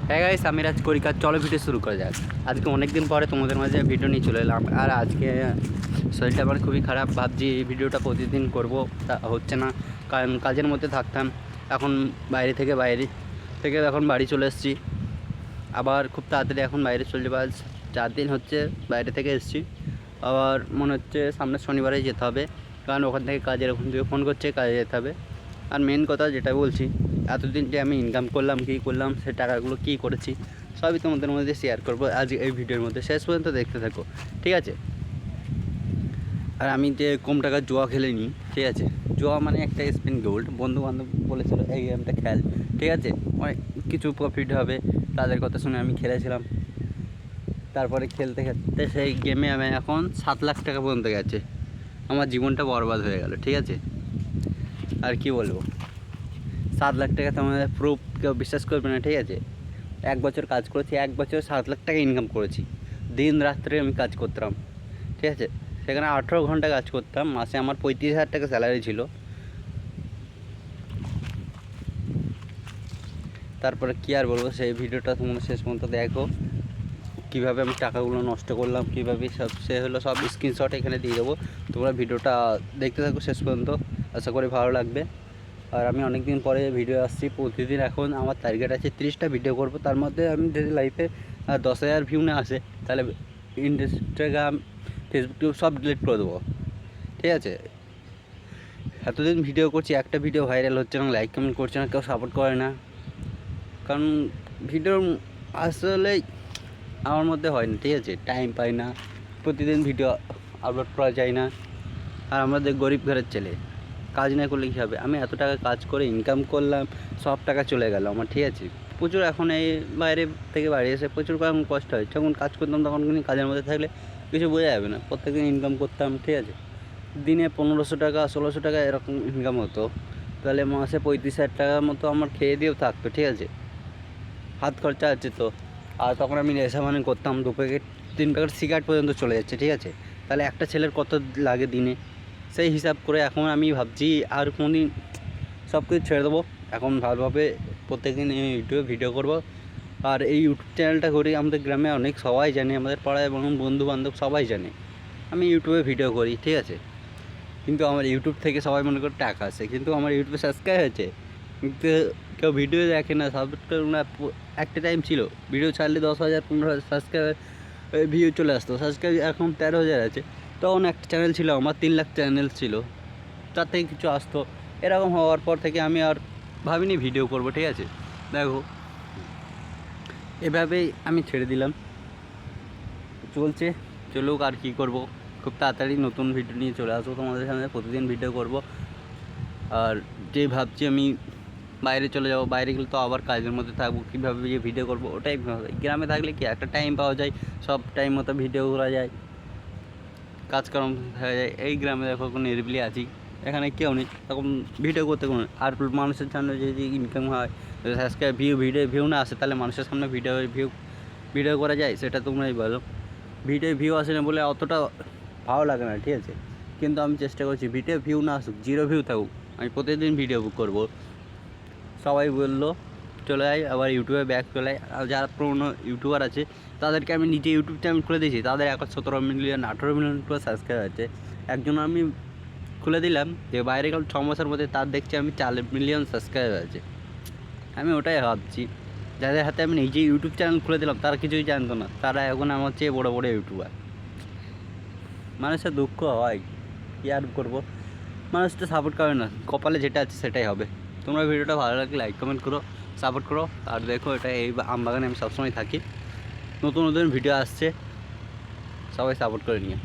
হ্যাঁ গাইস, আমি রাজ করি কাজ। চলো ভিডিও শুরু করা যাক। আজকে অনেক দিন পরে তোমাদের মাঝে ভিডিও নিয়ে চলে এলাম। আর আজকে শরীরটা আমার খুবই খারাপ। ভাবছি এই ভিডিওটা প্রতিদিন করব, তা হচ্ছে না, কারণ কাজের মধ্যে থাকতাম। এখন বাইরে থেকে এখন বাড়ি চলে এসেছি। আবার খুব তাড়াতাড়ি এখন বাইরে চলে যাবো। আজ 4 দিন হচ্ছে বাইরে থেকে এসেছি। আবার মনে হচ্ছে সামনের শনিবারে যেতে হবে, কারণ ওখান থেকে ওখান থেকে ফোন করছে, কাজে যেতে হবে। আর মেন কথা যেটা বলছি, এতদিন যে আমি ইনকাম করলাম, কী করলাম, সে টাকাগুলো কী করেছি সবই তোমাদের মধ্যে শেয়ার করবো আজ এই ভিডিওর মধ্যে। শেষ পর্যন্ত দেখতে থাকো, ঠিক আছে? আর আমি যে কম টাকার জুয়া খেলিনি, ঠিক আছে? জুয়া মানে একটা স্পিন গোল্ড। বন্ধুবান্ধব বলেছিল এই গেমটা খেল, ঠিক আছে, অনেক কিছু প্রফিট হবে, তাদের কথা শুনে আমি খেলেছিলাম। তারপরে খেলতে খেলতে সেই গেমে আমি এখন 7 লাখ টাকা পর্যন্ত গেছে। আমার জীবনটা বরবাদ হয়ে গেল, ঠিক আছে? আর কি বলবো, 7 লাখ টাকা তোমাদের প্রুফ কেউ বিশ্বাস করবে না, ঠিক আছে? 1 বছর কাজ করেছি, 1 বছর 7 লাখ টাকা ইনকাম করেছি। দিন রাত্রে আমি কাজ করতাম, ঠিক আছে? সেখানে 18 ঘন্টা কাজ করতাম। মাসে আমার 35,000 টাকা স্যালারি ছিল। তারপরে কী আর বলবো, সেই ভিডিওটা তোমরা শেষ পর্যন্ত দেখো, কীভাবে আমি টাকাগুলো নষ্ট করলাম, কীভাবে সব স্ক্রিনশট এখানে দিয়ে দেবো। তোমরা ভিডিওটা দেখতে থাকো শেষ পর্যন্ত, আশা করি ভালো লাগবে। আর আমি অনেক দিন পরে ভিডিও আসছি। প্রতিদিন এখন আমার টার্গেট আছে 30টা ভিডিও করব। তার মধ্যে আমি যদি লাইফে 10,000 ভিউ না আসে, তাহলে ইনস্টাগ্রাম, ফেসবুক সব ডিলিট করে দেবো, ঠিক আছে? এতদিন ভিডিও করছি, একটা ভিডিও ভাইরাল হচ্ছে না, লাইক কমেন্ট করছে না, কেউ সাপোর্ট করে না। কারণ ভিডিও আসলে আমার মধ্যে হয় না, ঠিক আছে? টাইম পাই না, প্রতিদিন ভিডিও আপলোড করা যায় না। আর আমাদের গরিব ঘরের ছেলে, কাজ না করলে কী হবে? আমি এত টাকা কাজ করে ইনকাম করলাম, সব টাকা চলে গেল আমার, ঠিক আছে? প্রচুর এখন এই বাইরে থেকে বাড়ি এসে প্রচুর এখন কষ্ট হয়। যখন কাজ করতাম তখন কিন্তু কাজের মধ্যে থাকলে কিছু বোঝা যাবে না। প্রত্যেকদিন ইনকাম করতাম, ঠিক আছে? দিনে 1500 টাকা 1600 টাকা এরকম ইনকাম হতো। তাহলে মাসে 35,000 টাকার মতো আমার খেয়ে দিয়েও থাকতো, ঠিক আছে? হাত খরচা আছে তো। আর তখন আমি নেশা মানে করতাম, 2 প্যাকেট 3 প্যাকেট সিগারেট পর্যন্ত চলে যাচ্ছে, ঠিক আছে? তাহলে একটা ছেলের কত লাগে দিনে, সেই হিসাব করে এখন আমি ভাবছি আর কোনোদিন সব কিছু ছেড়ে দেবো। এখন ভালোভাবে প্রত্যেকদিন ইউটিউবে ভিডিও করব। আর এই ইউটিউব চ্যানেলটা করি আমাদের গ্রামে অনেক সবাই জানে, আমাদের পাড়ায় এবং বন্ধুবান্ধব সবাই জানে আমি ইউটিউবে ভিডিও করি, ঠিক আছে? কিন্তু আমার ইউটিউব থেকে সবাই মনে করে টাকা আসে, কিন্তু আমার ইউটিউবে সাবস্ক্রাইব হয়েছে, কিন্তু কেউ ভিডিও দেখে না, সাবস্ক্রাইব না। একটা টাইম ছিল ভিডিও ছাড়লে 10,000 15,000 সাবস্ক্রাইব ভিউ চলে আসতো। সাবস্ক্রাইব এখন 13,000 আছে। তখন একটা চ্যানেল ছিল আমার, 3 লাখ চ্যানেল ছিল, তার থেকে কিছু আসতো। এরকম হওয়ার পর থেকে আমি আর ভাবিনি ভিডিও করব, ঠিক আছে? দেখো, এভাবেই আমি ছেড়ে দিলাম, চলছে, চলুক। আর কী করব, খুব তাড়াতাড়ি নতুন ভিডিও নিয়ে চলে আসবো তোমাদের সামনে, প্রতিদিন ভিডিও করব। আর যে ভাবছি আমি বাইরে চলে যাব, বাইরে গেলে তো আবার কাজের মধ্যে থাকবো, কীভাবে যে ভিডিও করব ওটাই ভাবে। গ্রামে থাকলে কি একটা টাইম পাওয়া যায়, সব টাইম মতো ভিডিও করা যায়, কাজকর্ম দেখা যায়। এই গ্রামে দেখো এখন নিরিবিলি আছি, এখানে কেউ নেই, তখন ভিডিও করতে কোনো। আর মানুষের সামনে যদি ইনকাম হয়, সাবস্ক্রাইব ভিডিও না আসে, তাহলে মানুষের সামনে ভিডিও করা যায়, সেটা তোমরাই বলো। ভিউ আসে না বলে অতটা ভালো লাগে না, ঠিক আছে? কিন্তু আমি চেষ্টা করছি ভিডিও ভিউ না আসুক, 0 ভিউ থাকুক, আমি প্রতিদিন ভিডিও করবো। সবাই বললো চলে যায়, আবার ইউটিউবে ব্যাক চলে যায়। আর যারা পুরোনো ইউটিউবার আছে তাদেরকে আমি নিজে ইউটিউব চ্যানেল খুলে দিয়েছি, তাদের এখন 17 মিলিয়ন 18 মিলিয়ন করে সাবস্ক্রাইব আছে। একজন আমি খুলে দিলাম যে বাইরে গেল 6 মাসের মধ্যে, তার দেখছি আমি 4 মিলিয়ন সাবস্ক্রাইব আছে। আমি ওটাই ভাবছি, যাদের হাতে আমি নিজেই ইউটিউব চ্যানেল খুলে দিলাম তারা কিছুই জানতো না, তারা এখন আমার চেয়ে বড় বড় ইউটিউবার। মানুষের দুঃখ হয়, কী আর করবো, মানুষ তো সাপোর্ট করে না, কপালে যেটা আছে সেটাই হবে। তোমরা ভিডিওটা ভালো লাগলে লাইক কমেন্ট করো, সাপোর্ট করো। আর দেখো, এটা এই আমবাগানে আমি সবসময় থাকি, নতুন নতুন ভিডিও আসছে, সবাই সাপোর্ট করে নিয়ে।